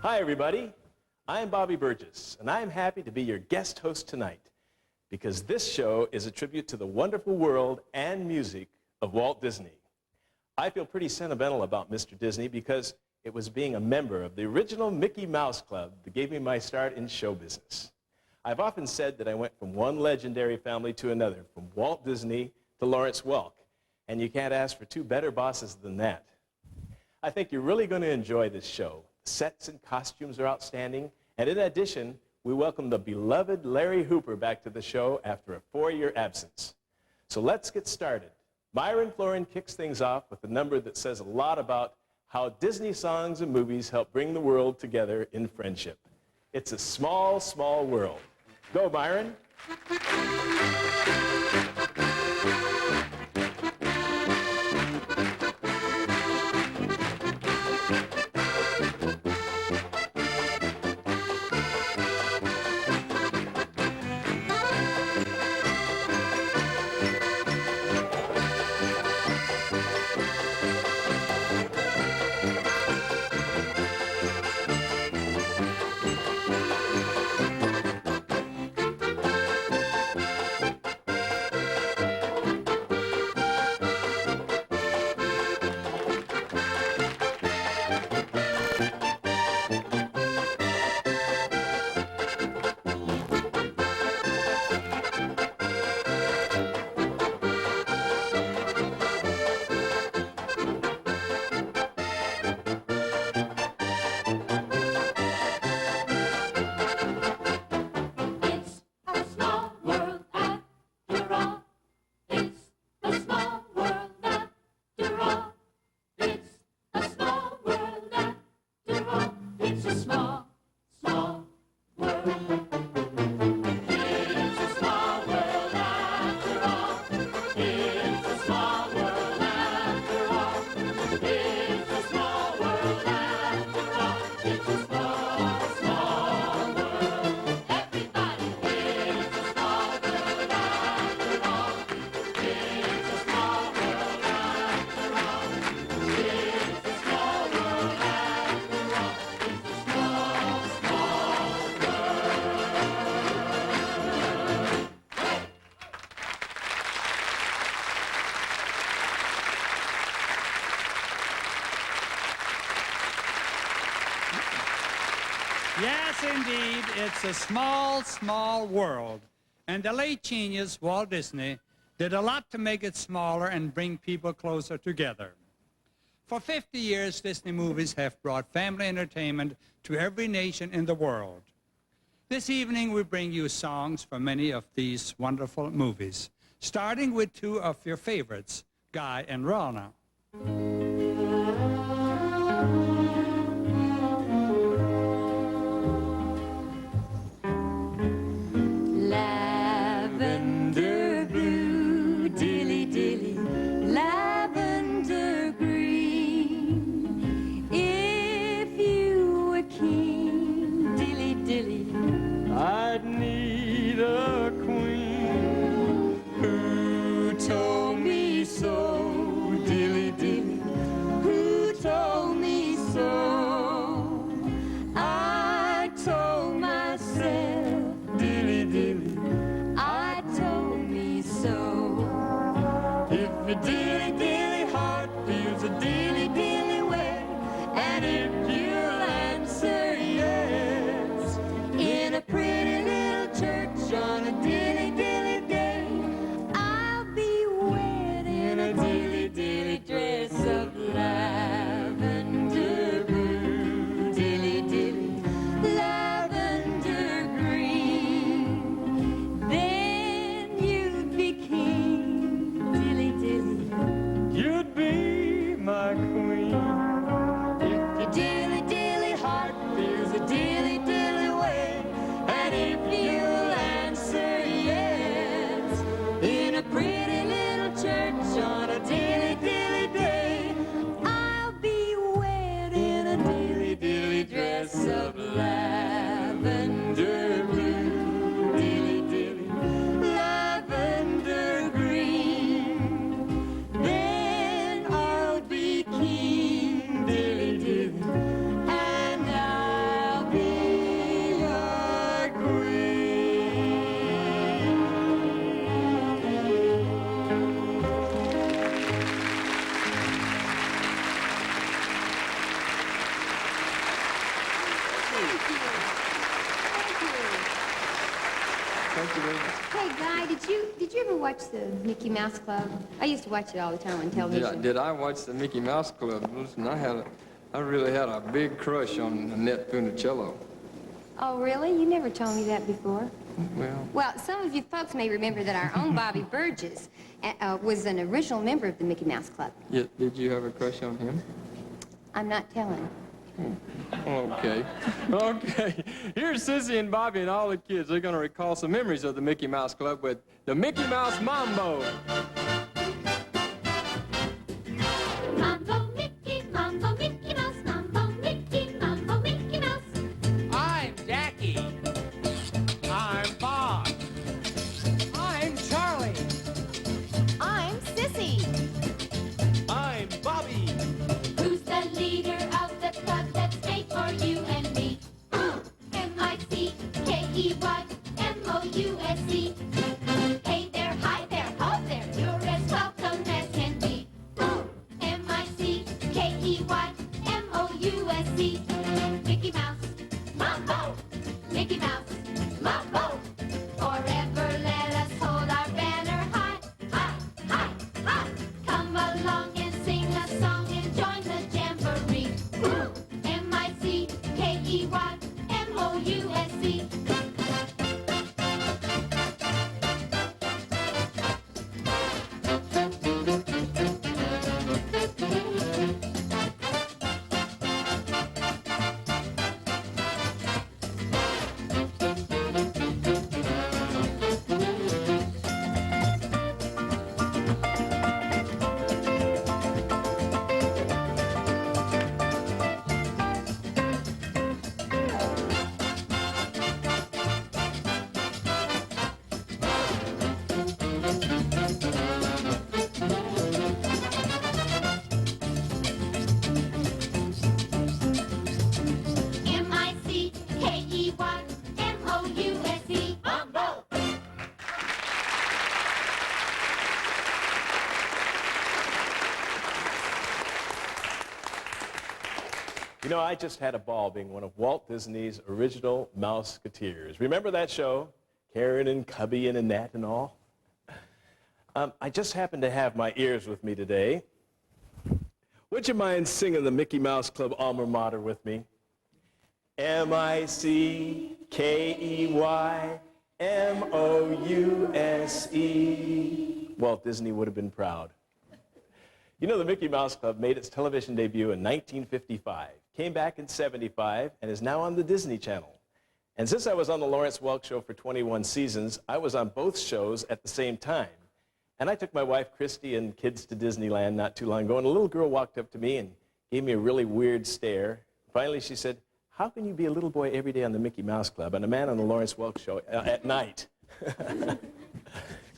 Hi, everybody. I'm Bobby Burgess, and I'm happy to be your guest host tonight because this show is a tribute to the wonderful world and music of Walt Disney. I feel pretty sentimental about Mr. Disney because it was being a member of the original Mickey Mouse Club that gave me my start in show business. I've often said that I went from one legendary family to another, from Walt Disney to Lawrence Welk, and you can't ask for two better bosses than that. I think you're really going to enjoy this show. The sets and costumes are outstanding, and in addition, we welcome the beloved Larry Hooper back to the show after a 4-year absence. So let's get started. Myron Floren kicks things off with a number that says a lot about how Disney songs and movies help bring the world together in friendship. It's a small, small world. Go, Myron. Yes, indeed, it's a small, small world. And the late genius, Walt Disney, did a lot to make it smaller and bring people closer together. For 50 years, Disney movies have brought family entertainment to every nation in the world. This evening, we bring you songs from many of these wonderful movies, starting with two of your favorites, Guy and Ralna. Lavender blue, dilly dilly, lavender green. If you were king, dilly dilly, I'd need a queen who told me so, dilly dilly. what you mean. Hey, Guy, did you ever watch the Mickey Mouse Club? I used to watch it all the time on television. Did I watch the Mickey Mouse Club? Listen, I really had a big crush on Annette Funicello. Oh, really? You never told me that before. Well, some of you folks may remember that our own Bobby Burgess was an original member of the Mickey Mouse Club. yeah, did you have a crush on him? I'm not telling. Okay. Okay. Here's Sissy and Bobby and all the kids. They're going to recall some memories of the Mickey Mouse Club with the Mickey Mouse Mambo. Mambo, Mickey Mouse, Mambo, Mickey Mouse. I'm Jackie. I'm Bob. I'm Charlie. I'm Sissy. I'm Bobby. Who's the leader of the club that's made for you and me? M-I-C-K-E-Y-M-O-U-S-E. Hey there, hi there, ho there, you're as welcome as can be. M-I-C-K-E-Y-M-O-U-S-E. Mickey Mouse, Mambo, Mickey Mouse, Mambo. Forever let us hold our banner high, high, high, high. Come along and sing a song and join the jamboree. M-I-C-K-E-Y-M-O-U-S-E. M-I-C-K-E-Y-M-O-U-S-E. Mambo! You know, I just had a ball being one of Walt Disney's original Mouseketeers. Remember that show? Karen and Cubby and Annette and all? I just happened to have my ears with me today. Would you mind singing the Mickey Mouse Club alma mater with me? M-I-C-K-E-Y-M-O-U-S-E. Walt Disney would have been proud. You know, the Mickey Mouse Club made its television debut in 1955, came back in 75, and is now on the Disney Channel. And since I was on the Lawrence Welk Show for 21 seasons, I was on both shows at the same time. And I took my wife, Christy, and kids to Disneyland not too long ago, and a little girl walked up to me and gave me a really weird stare. Finally, she said, "How can you be a little boy every day on the Mickey Mouse Club and a man on the Lawrence Welk Show at night?"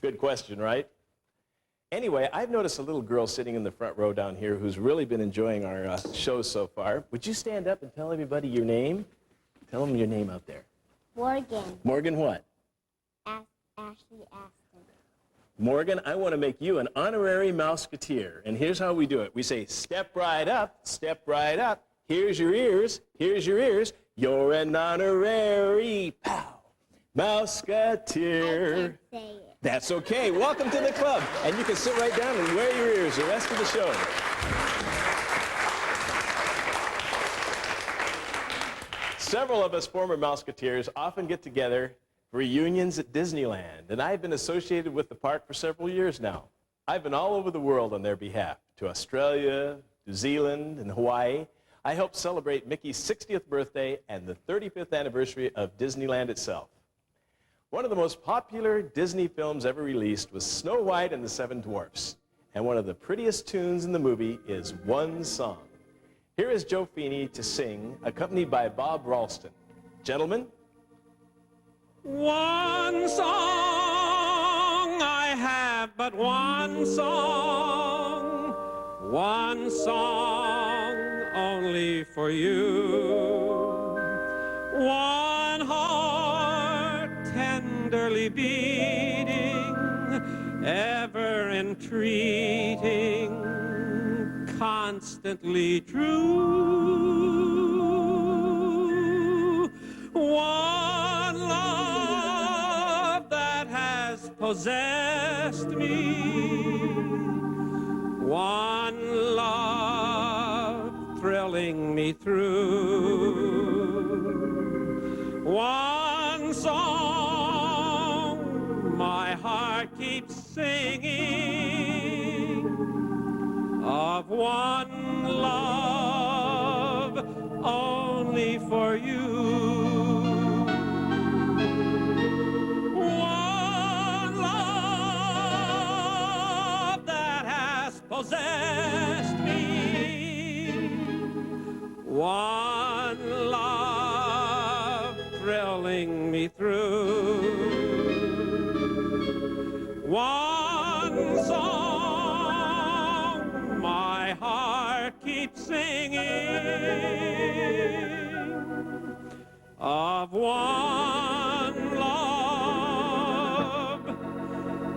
Good question, right? Anyway, I've noticed a little girl sitting in the front row down here who's really been enjoying our show so far. Would you stand up and tell everybody your name? Tell them your name out there. Morgan. Morgan what? Ashley Aston. Morgan, I want to make you an honorary Mouseketeer. And here's how we do it. We say, step right up, step right up. Here's your ears, here's your ears. You're an honorary, pow, Mouseketeer. I can't say it. That's okay. Welcome to the club. And you can sit right down and wear your ears the rest of the show. Several of us former Mouseketeers often get together for reunions at Disneyland, and I've been associated with the park for several years now. I've been all over the world on their behalf, to Australia, New Zealand, and Hawaii. I helped celebrate Mickey's 60th birthday and the 35th anniversary of Disneyland itself. One of the most popular Disney films ever released was Snow White and the Seven Dwarfs, and one of the prettiest tunes in the movie is One Song. Here is Joe Feeney to sing, accompanied by Bob Ralston. Gentlemen. One song, I have but one song only for you. One heart tenderly beating, ever entreating, constantly true. One love that possessed me. One love thrilling me through. One song my heart keeps singing. Of one love only for you. One love that has possessed me. One love thrilling me through. One song my heart keeps singing. Of one love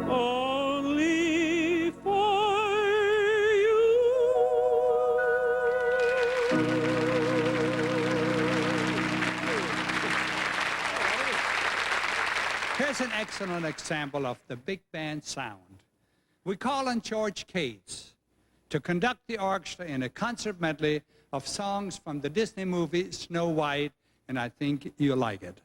only for you. Here's an excellent example of the big band sound. We call on George Cates to conduct the orchestra in a concert medley of songs from the Disney movie Snow White, and I think you'll like it.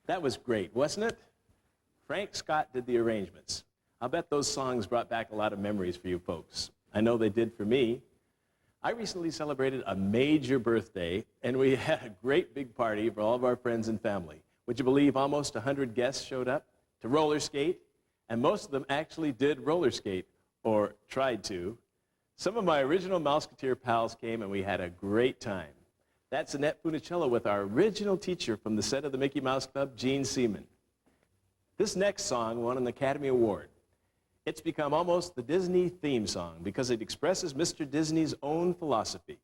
That was great, wasn't it? Frank Scott did the arrangements. I'll bet those songs brought back a lot of memories for you folks. I know they did for me. I recently celebrated a major birthday, and we had a great big party for all of our friends and family. Would you believe almost 100 guests showed up to roller skate? And most of them actually did roller skate, or tried to. Some of my original Mouseketeer pals came, and we had a great time. That's Annette Funicello with our original teacher from the set of the Mickey Mouse Club, Gene Seaman. This next song won an Academy Award. It's become almost the Disney theme song because it expresses Mr. Disney's own philosophy.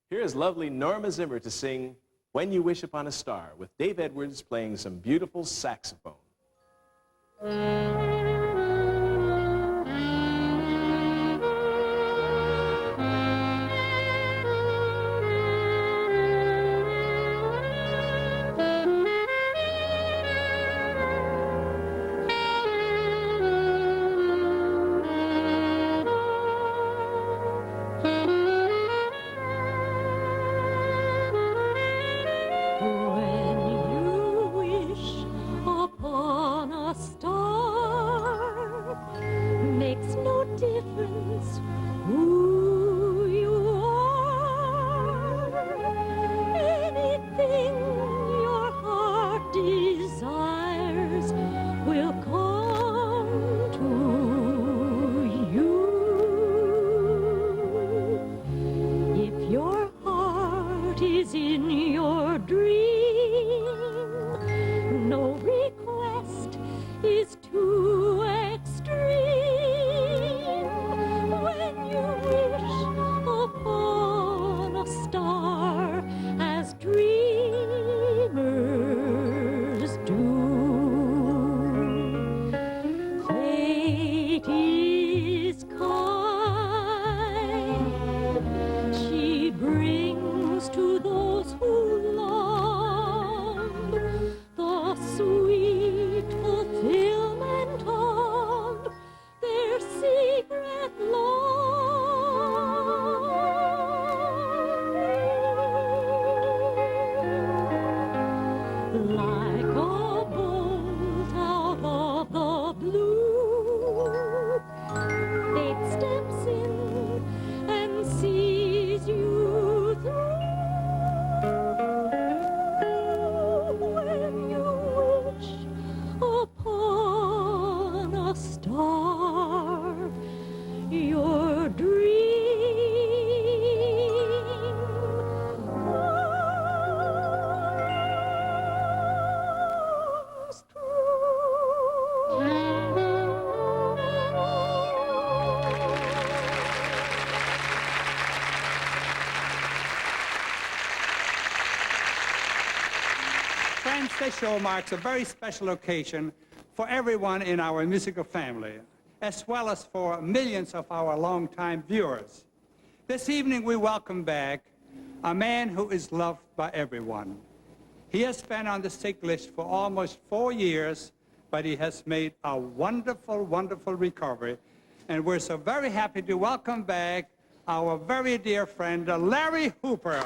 Here is lovely Norma Zimmer to sing When You Wish Upon a Star with Dave Edwards playing some beautiful saxophone. This show marks a very special occasion for everyone in our musical family, as well as for millions of our longtime viewers. This evening we welcome back a man who is loved by everyone. He has been on the sick list for almost 4 years, but he has made a wonderful, wonderful recovery. And we're so very happy to welcome back our very dear friend, Larry Hooper.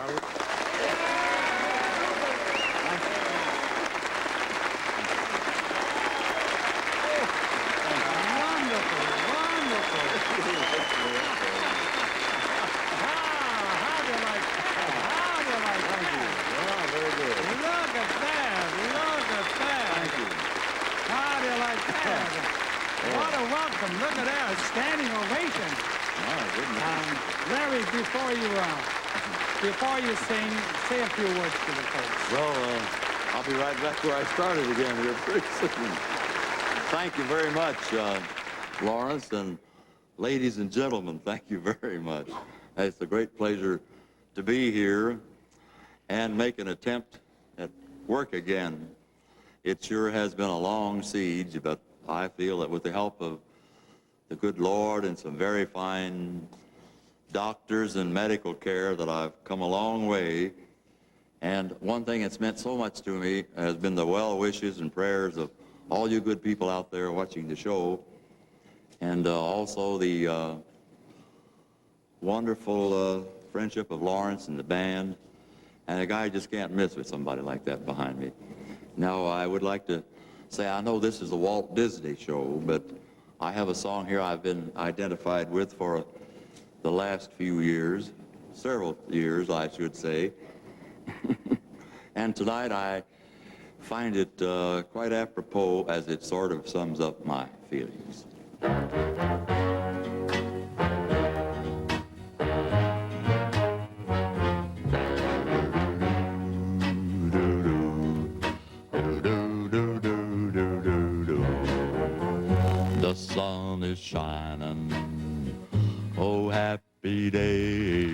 Before you sing, say a few words to the folks. Well, I'll be right back where I started again here pretty soon. Thank you very much, Lawrence, and ladies and gentlemen, thank you very much. It's a great pleasure to be here and make an attempt at work again. It sure has been a long siege, but I feel that with the help of the good Lord and some very fine doctors and medical care that I've come a long way. And one thing that's meant so much to me has been the well wishes and prayers of all you good people out there watching the show, and also the wonderful friendship of Lawrence and the band, and a guy you just can't miss with somebody like that behind me. Now, I would like to say, I know this is the Walt Disney show, but I have a song here I've been identified with for the last few years, several years, I should say. And tonight I find it quite apropos as it sort of sums up my feelings. The sun is shining, oh happy day.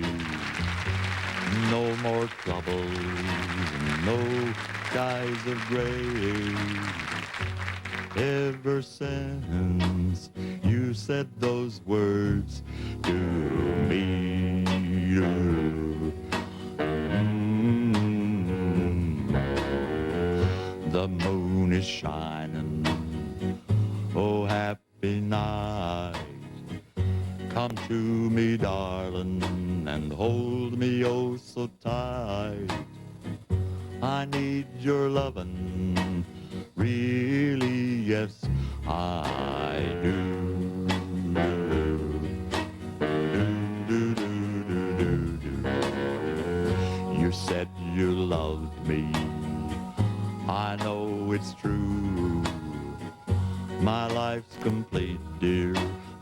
No more troubles, no skies of gray. Ever since you said those words to me, the moon is shining, oh happy night. Come to me, darling, and hold me oh so tight. I need your lovin', really, yes, I do. You said you loved me, I know it's true. My life's complete, dear,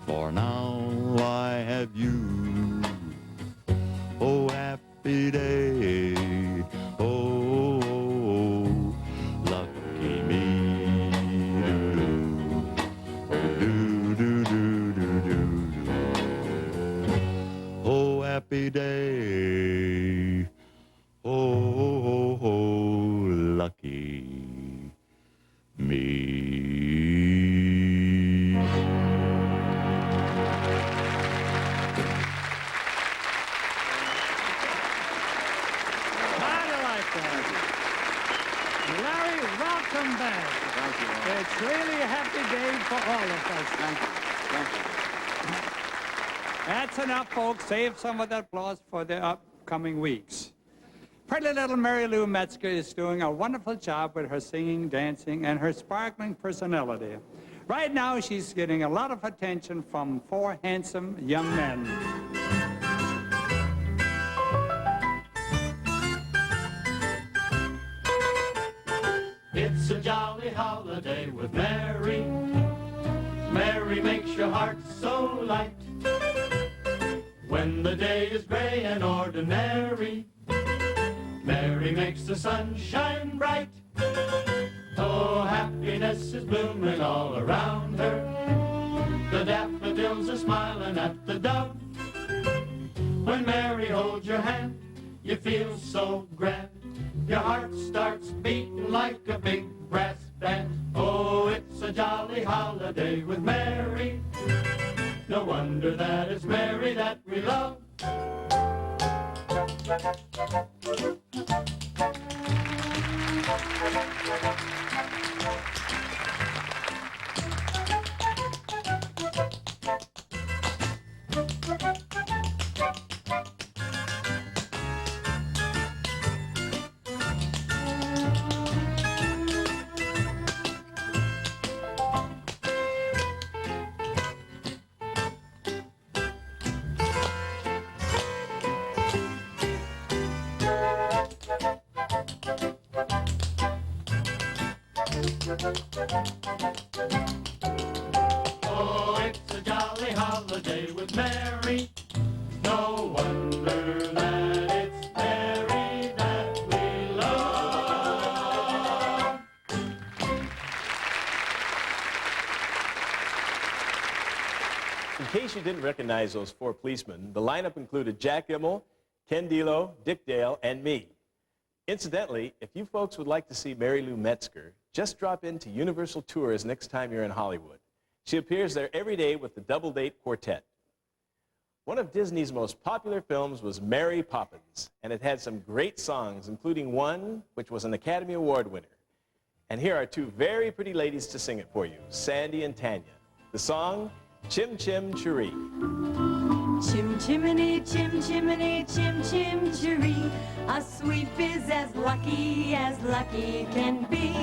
for now I have you. Oh, happy day, oh, lucky me. Oh, happy day, oh, lucky me. Welcome back. Thank you. It's really a happy day for all of us. Thank you. Thank you. That's enough, folks. Save some of the applause for the upcoming weeks. Pretty little Mary Lou Metzger is doing a wonderful job with her singing, dancing, and her sparkling personality. Right now, she's getting a lot of attention from 4 handsome young men. It's a jolly holiday with Mary. Mary makes your heart so light. When the day is gray and ordinary, Mary makes the sun shine bright. Oh, happiness is blooming all around her. The daffodils are smiling at the dove. When Mary holds your hand, you feel so grand. Your heart starts beating like a big brass band. Oh, it's a jolly holiday with Mary. No wonder that it's Mary that we love. Oh, it's a jolly holiday with Mary. No wonder that it's Mary that we love. In case you didn't recognize those 4 policemen, the lineup included Jack Imel, Ken Delo, Dick Dale, and me. Incidentally, if you folks would like to see Mary Lou Metzger, just drop into Universal Tours next time you're in Hollywood. She appears there every day with the Double Date Quartet. One of Disney's most popular films was Mary Poppins, and it had some great songs, including one which was an Academy Award winner. And here are 2 very pretty ladies to sing it for you, Sandi and Tanya. The song, Chim Chim Cher-ee. Chim chimney, chim chimney, chim chim cher-ee. A sweep is as lucky can be.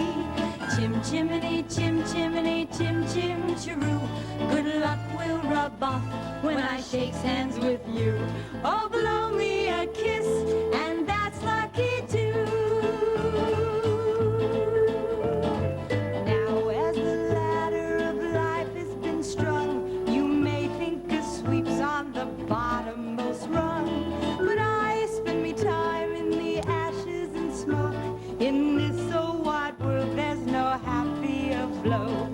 Chim chimney, chim chimney, chim chim chiroo. Good luck will rub off when I shakes hands with you. Oh, blow me a kiss, and that's lucky too. Now as the ladder of life has been strung, you may think a sweep's on the bottommost rung, but I spend me time in the ashes and smoke. In this so wide world, there's no happier blow.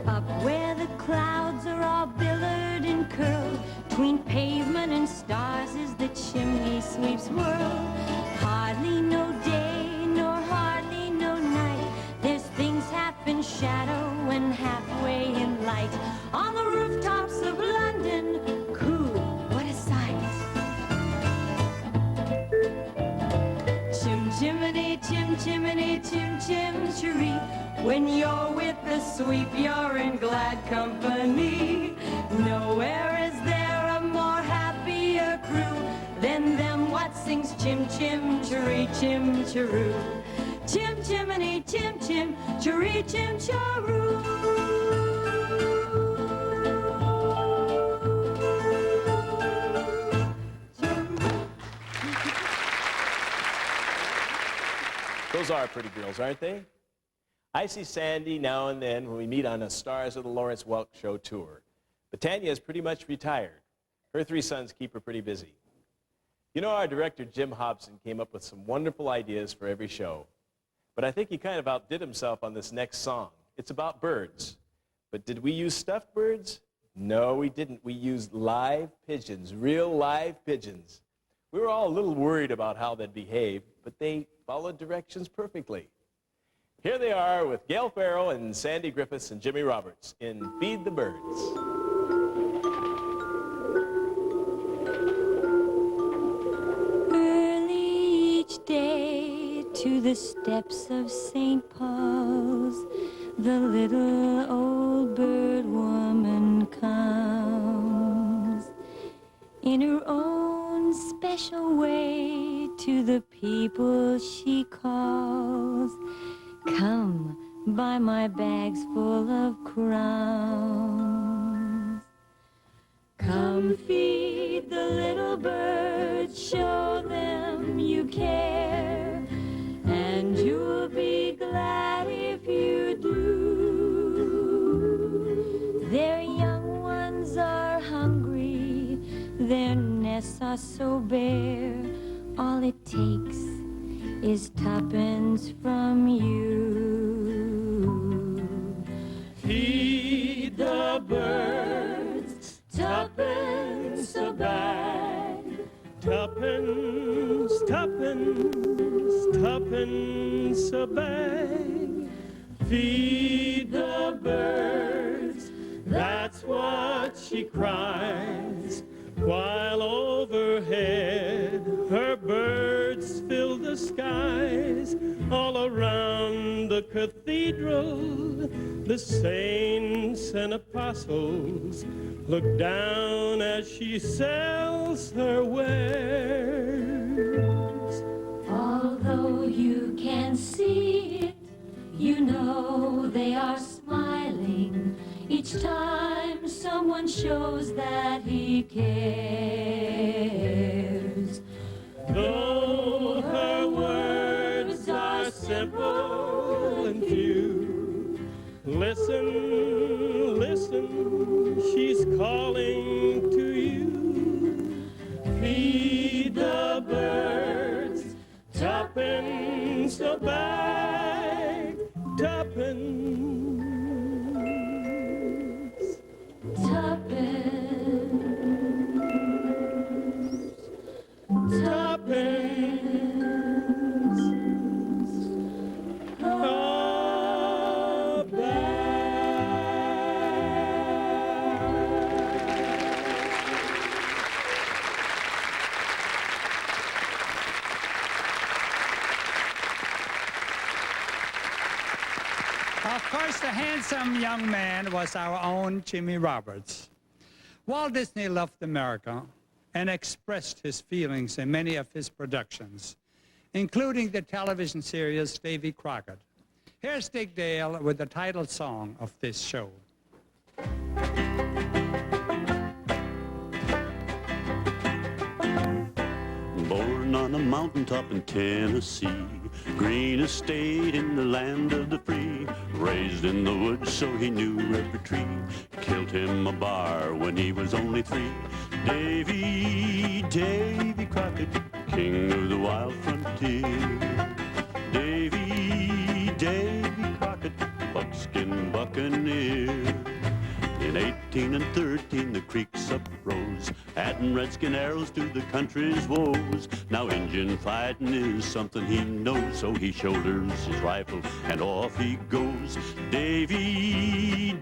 Up where the clouds are all billowed and curled, between pavement and stars is the chimney sweep's world. Hardly no day, nor hardly no night. There's things half in shadow and halfway in light. On the rooftops of London, cool, what a sight. Chim chimney, chim chimney, chim chim cheree. When you're with the sweep, you're in glad company. Nowhere is there a more happier crew than them what sings chim chim cheree, chim cheroo. Chim chimney, chim chim cheree, chim cheroo. Those are pretty girls, aren't they? I see Sandi now and then when we meet on a Stars of the Lawrence Welk Show tour. But Tanya is pretty much retired. Her 3 sons keep her pretty busy. You know, our director, Jim Hobson, came up with some wonderful ideas for every show. But I think he kind of outdid himself on this next song. It's about birds. But did we use stuffed birds? No, we didn't. We used live pigeons, real live pigeons. We were all a little worried about how they'd behave, but they followed directions perfectly. Here they are with Gail Farrell and Sandi Griffiths and Jimmy Roberts in Feed the Birds. Early each day to the steps of St. Paul's, the little old bird woman comes. In her own special way to the people she calls, come buy my bags full of crowns. Come feed the little birds, show them you care, and you'll be glad if you do. Their young ones are hungry, their nests are so bare, all it takes is tuppence from you. Feed the birds, tuppence a bag. Tuppence, tuppence, tuppence a bag. Feed the birds, that's what she cries, while overhead her birds fill the skies. All around the cathedral, the saints and apostles look down as she sells her wares. Although you can't see it, you know they are smiling each time someone shows that he cares. Though her words are simple and few, listen, listen, she's calling to you. Feed the birds, tuppence a bag, tuppence, Tuppence, tuppence, a bag. Of course, the handsome young man was our own Jimmy Roberts. Walt Disney loved America, and expressed his feelings in many of his productions, including the television series Davy Crockett. Here's Dick Dale with the title song of this show. Born on a mountaintop in Tennessee, green estate in the land of the free, raised in the woods so he knew every tree, killed him a bar when he was only 3. Davy Crockett, king of the wild frontier. Davy Crockett, buckskin buccaneer. In 1813 the creeks uprose, adding redskin arrows to the country's woes. Now Injun fighting is something he knows, so he shoulders his rifle and off he goes. Davy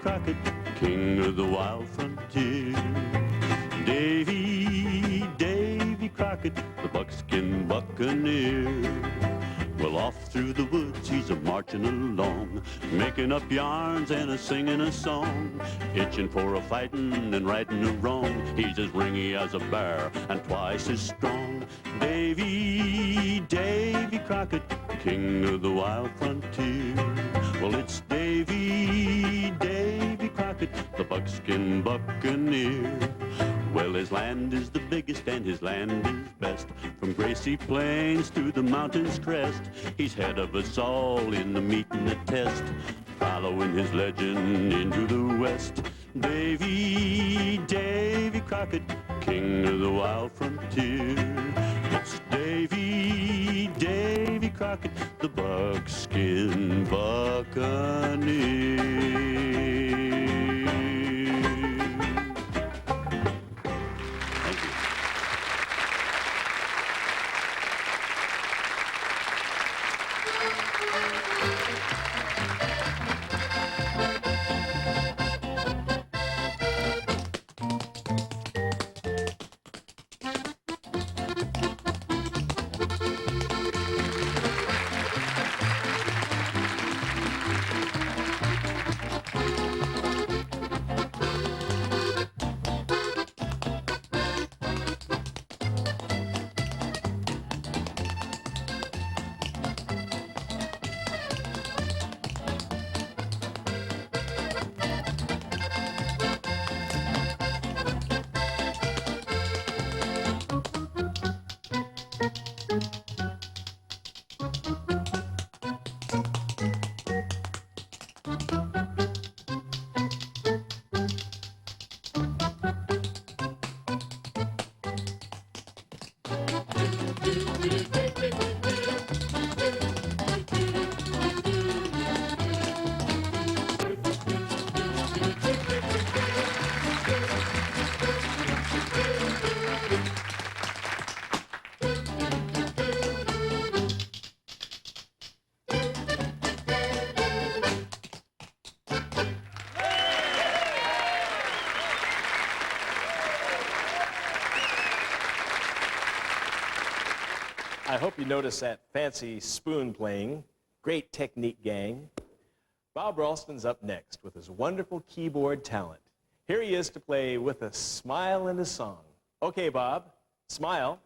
Crockett, king of the wild frontier. Davy Crockett, the buckskin buccaneer. Well, off through the woods he's a-marching along, making up yarns and a-singing a song, itching for a fighting and righting a wrong. He's as ringy as a bear and twice as strong. Davy Crockett, king of the wild frontier. Well, it's Davy Crockett, the buckskin buccaneer. Well, his land is the biggest and his land is best, from Gracie Plains to the mountain's crest. He's head of us all in the meet and the test, following his legend into the west. Davy Crockett, king of the wild frontier. It's Davy Crockett, the buckskin buccaneer. I hope you notice that fancy spoon playing. Great technique, gang. Bob Ralston's up next with his wonderful keyboard talent. Here he is to play With a Smile and a Song. Okay, Bob, smile.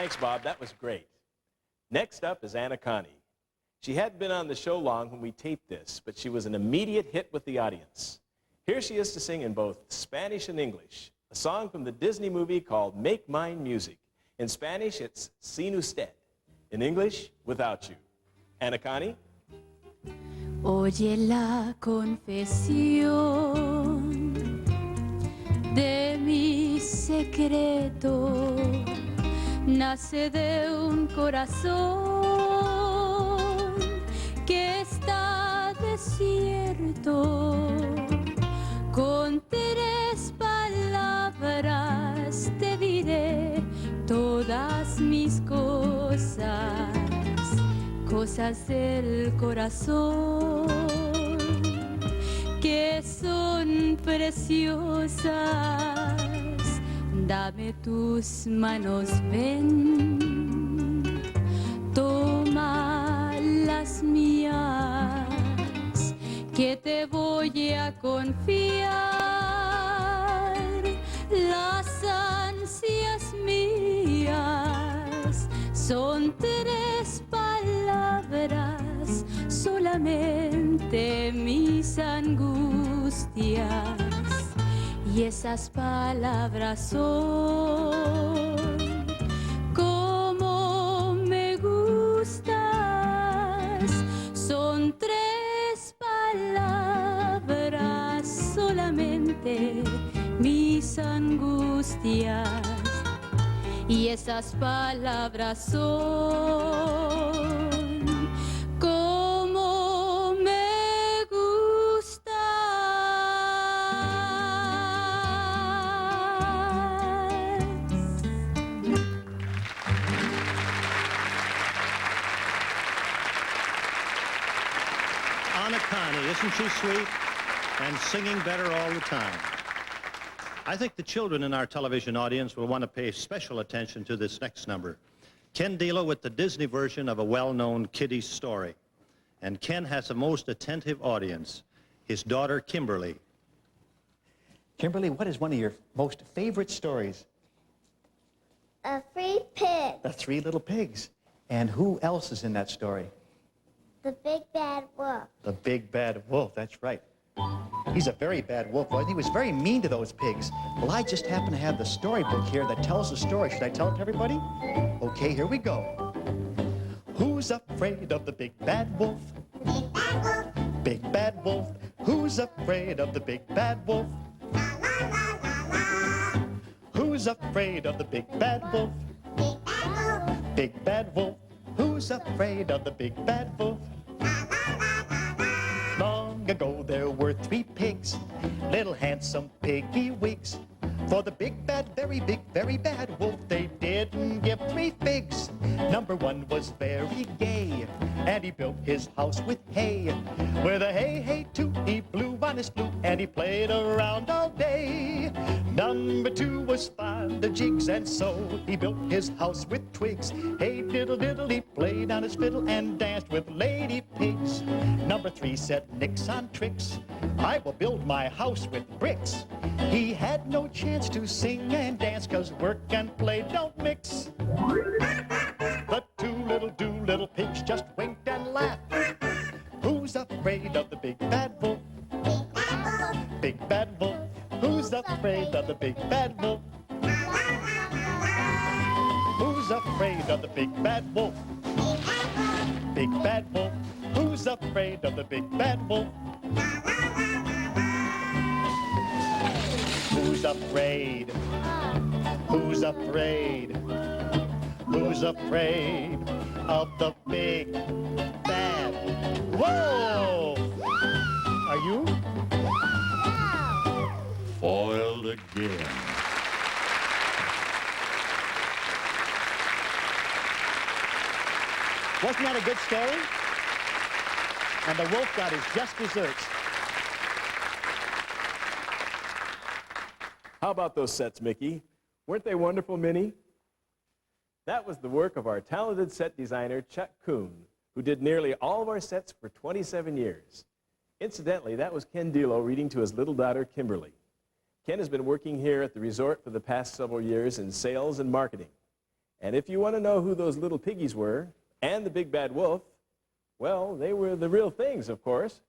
Thanks, Bob. That was great. Next up is Anacani. She hadn't been on the show long when we taped this, but she was an immediate hit with the audience. Here she is to sing in both Spanish and English, a song from the Disney movie called Make Mine Music. In Spanish, it's Sin Usted. In English, Without You. Anacani? Oye la confesión de mi secreto, nace de un corazón que está desierto. Con 3 palabras te diré todas mis cosas, cosas del corazón que son preciosas. Dame tus manos, ven, toma las mías, que te voy a confiar las ansias mías. Son 3 palabras, solamente mis angustias. Y esas palabras son como me gustas. Son 3 palabras, solamente mis angustias. Y esas palabras son como me gustas. Anacani, isn't she sweet? And singing better all the time. I think the children in our television audience will want to pay special attention to this next number. Ken Delo with the Disney version of a well-known kiddie story. And Ken has a most attentive audience, his daughter Kimberly. Kimberly, what is one of your most favorite stories? A 3 pigs. The 3 little pigs. And who else is in that story? The big bad wolf. The big bad wolf, that's right. He's a very bad wolf. Well, he was very mean to those pigs. Well, I just happen to have the storybook here that tells the story. Should I tell it to everybody? Okay, here we go. Who's afraid of the big bad wolf? Big bad wolf. Big bad wolf. Who's afraid of the big bad wolf? La la la la la. Who's afraid of the big bad wolf? Big bad wolf. Big bad wolf. Who's afraid of the big bad wolf? Long ago there were 3 pigs, little handsome piggy wigs. For the big bad, very big, very bad wolf, they didn't give 3 figs. Number 1 was very gay, and he built his house with hay. With a hey, hey, toot, he blew on his flute, and he played around all day. Number 2 was fond of jigs, and so he built his house with twigs. Hey, diddle, diddle, he played on his fiddle and danced with lady pigs. Number 3 said nix on tricks, I will build my house with bricks. He had no chance to sing and dance, 'cause work and play don't mix. The 2 little pigs just winked and laughed. Who's afraid of the big bad wolf? Big bad wolf. Who's afraid of the big bad wolf? Who's afraid of the big bad wolf? Big bad wolf. Who's afraid of the big bad wolf? Who's afraid? Who's afraid? Who's afraid of the big bad wolf? Are you? Foiled again. Wasn't that a good story? And the wolf got his just desserts. How about those sets, Mickey? Weren't they wonderful, Minnie? That was the work of our talented set designer, Chuck Kuhn, who did nearly all of our sets for 27 years. Incidentally, that was Ken Delo reading to his little daughter, Kimberly. Ken has been working here at the resort for the past several years in sales and marketing. And if you want to know who those little piggies were, and the big bad wolf, well, they were the real things, of course.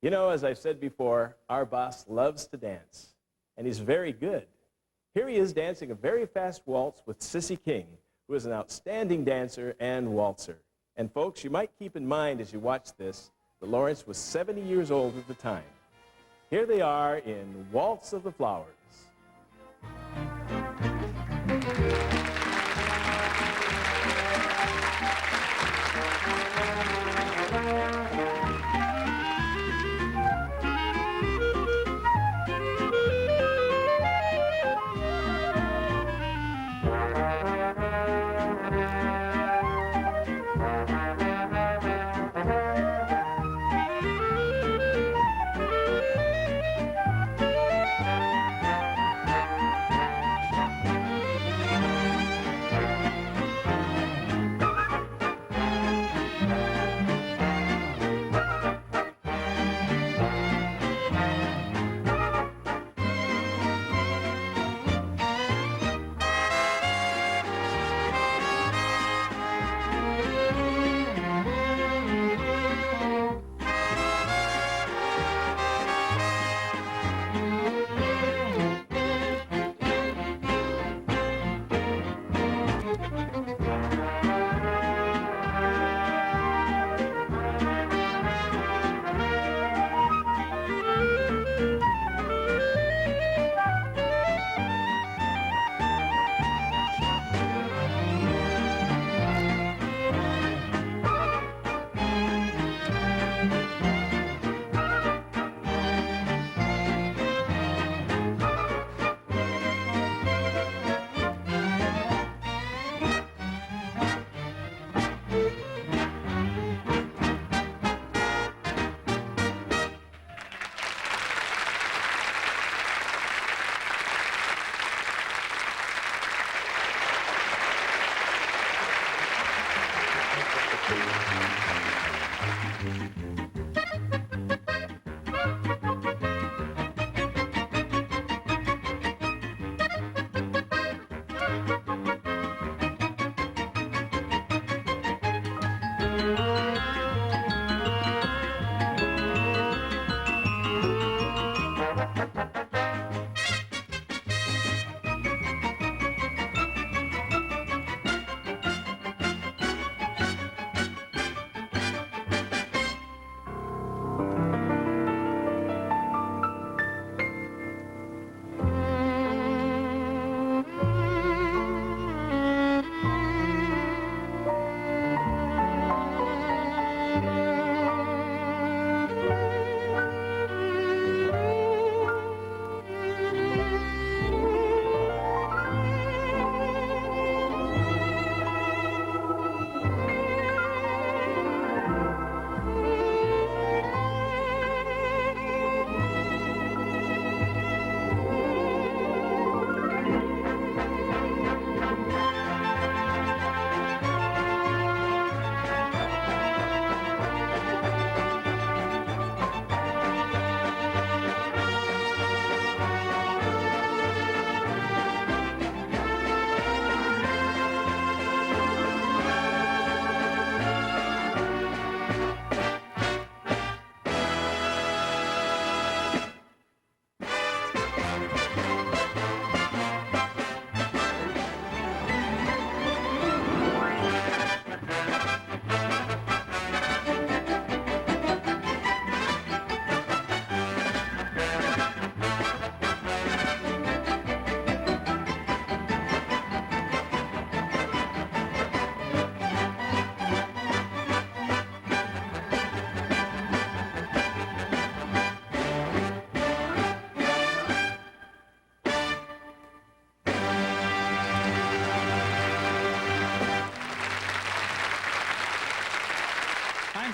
You know, as I've said before, our boss loves to dance, and he's very good. Here he is dancing a very fast waltz with Sissy King, who is an outstanding dancer and waltzer. And folks, you might keep in mind as you watch this that Lawrence was 70 years old at the time. Here they are in Waltz of the Flowers.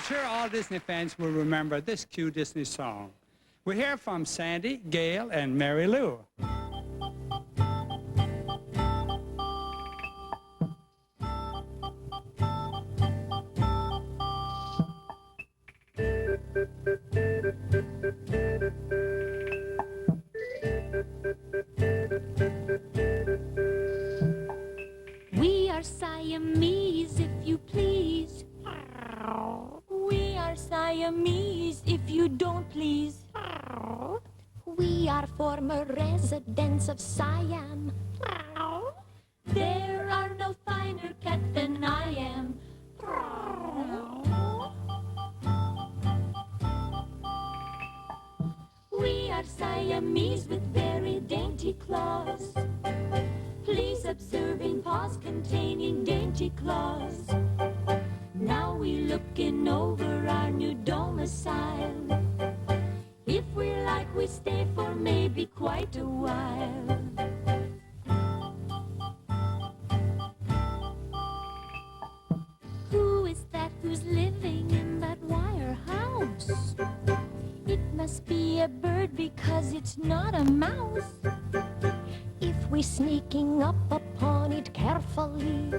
I'm sure all Disney fans will remember this cute Disney song. We hear from Sandi, Gail, and Mary Lou. Siamese if you don't please. We are former residents of Siam. There are no finer cat than I am. We are Siamese with very dainty claws. Please observing paws containing dainty claws. Now we looking over our new domicile. If we like, we stay for maybe quite a while. Who is that who's living in that wire house? It must be a bird because it's not a mouse. If we sneaking up upon it carefully,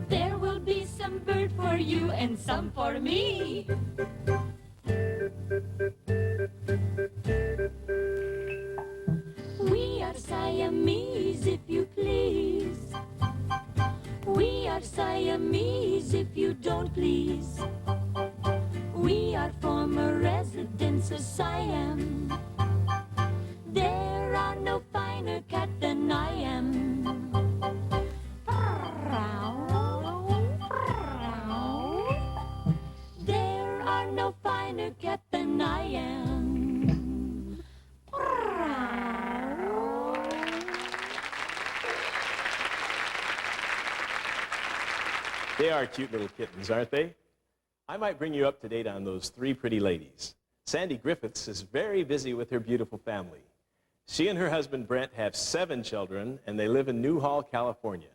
there will be some bird for you and some for me. We are Siamese if you please. We are Siamese if you don't please. We are former residents of Siam. There are no finer cat than I am. There are no finer cat than I am. They are cute little kittens, aren't they? I might bring you up to date on those three pretty ladies. Sandi Griffiths is very busy with her beautiful family. She and her husband Brent have 7 children, and they live in Newhall, California.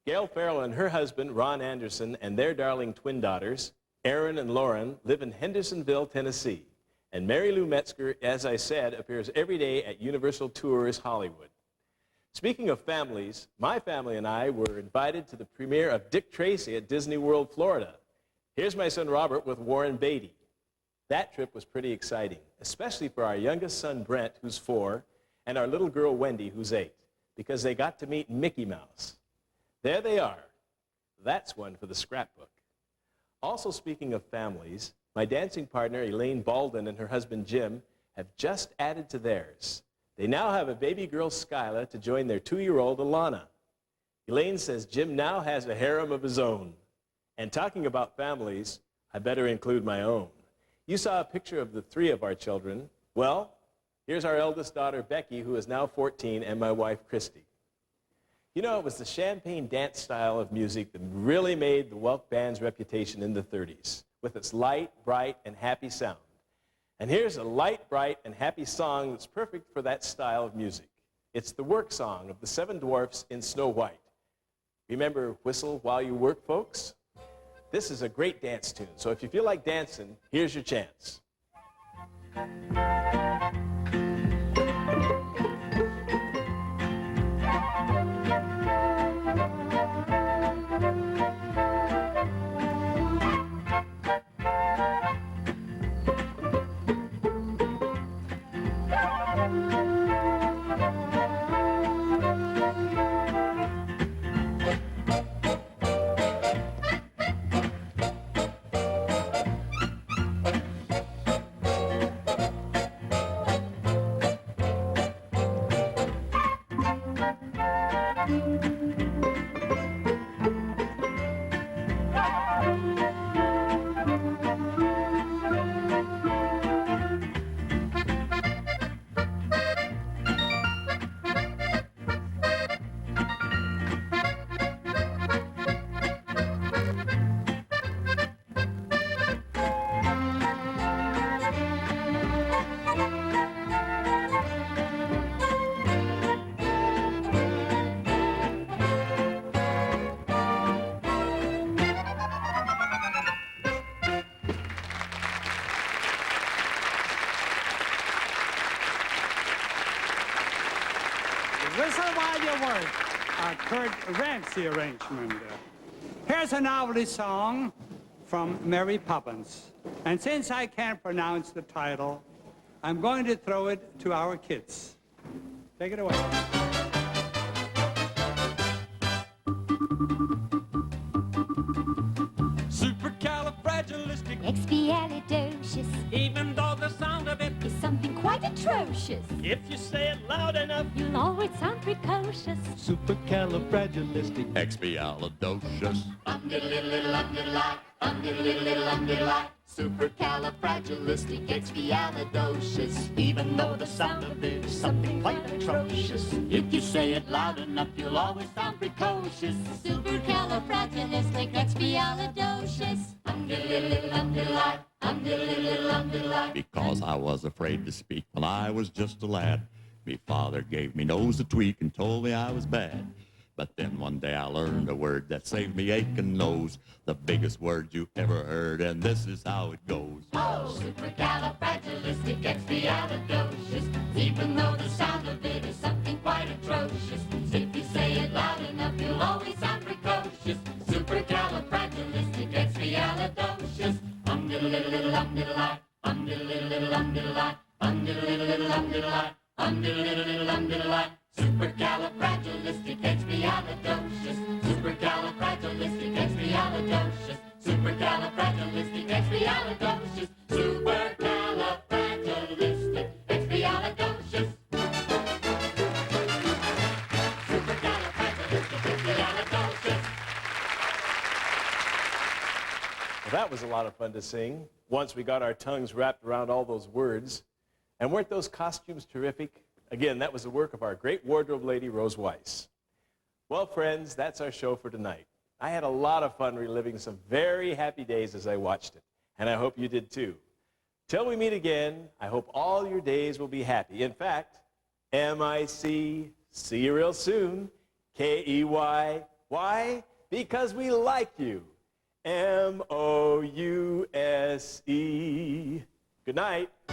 Gail Farrell and her husband, Ron Anderson, and their darling twin daughters, Erin and Lauren, live in Hendersonville, Tennessee. And Mary Lou Metzger, as I said, appears every day at Universal Tours Hollywood. Speaking of families, my family and I were invited to the premiere of Dick Tracy at Disney World, Florida. Here's my son Robert with Warren Beatty. That trip was pretty exciting, especially for our youngest son Brent, who's 4, and our little girl Wendy, who's 8, because they got to meet Mickey Mouse. There they are. That's one for the scrapbook. Also, speaking of families, my dancing partner Elaine Baldwin and her husband Jim have just added to theirs. They now have a baby girl, Skyla, to join their 2-year-old, Alana. Elaine says Jim now has a harem of his own. And talking about families, I better include my own. You saw a picture of the 3 of our children. Well, here's our eldest daughter, Becky, who is now 14, and my wife, Christy. You know, it was the champagne dance style of music that really made the Welk Band's reputation in the 30s, with its light, bright, and happy sound. And here's a light, bright, and happy song that's perfect for that style of music. It's the work song of the 7 Dwarfs in Snow White. Remember Whistle While You Work, folks? This is a great dance tune, so if you feel like dancing, here's your chance. Whistle While You Work, a Kurt Ramsey arrangement. Here's a novelty song from Mary Poppins. And since I can't pronounce the title, I'm going to throw it to our kids. Take it away. Supercalifragilistic. Expialidocious. expialidocious. Even though the sound of it is something quite atrocious. If you say it loud enough, You'll always sound precocious. Supercalifragilisticexpialidocious. Supercalifragilisticexpialidocious. Even though the sound of it is something quite atrocious. If you say it loud enough, you'll always sound precocious. Supercalifragilisticexpialidocious. Because I was afraid to speak when I was just a lad. Me father gave me nose a tweak and told me I was bad. But then one day I learned a word that saved me aching nose. The biggest word you ever heard, and this is how it goes. Oh, supercalifragilisticexpialidocious. Even though the sound of it is something quite atrocious. If you say it loud enough, you'll always sound precocious. Supercalifragilisticexpialidocious. Um-diddle-diddle-diddle-um-diddle-I. Um-diddle-diddle-diddle-um-diddle-I. Um-diddle-diddle-diddle-um-diddle-I. Um-diddle-diddle-diddle-um-diddle-I. Supercalifragilisticexpialidocious. Supercalifragilisticexpialidocious. Supercalifragilisticexpialidocious. Supercalifragilisticexpialidocious. Supercalifragilisticexpialidocious. Well, that was a lot of fun to sing once we got our tongues wrapped around all those words. And weren't those costumes terrific? Again, that was the work of our great wardrobe lady, Rose Weiss. Well, friends, that's our show for tonight. I had a lot of fun reliving some very happy days as I watched it, and I hope you did too. Till we meet again, I hope all your days will be happy. In fact, M-I-C, see you real soon. K-E-Y, why? Because we like you. M-O-U-S-E. Good night.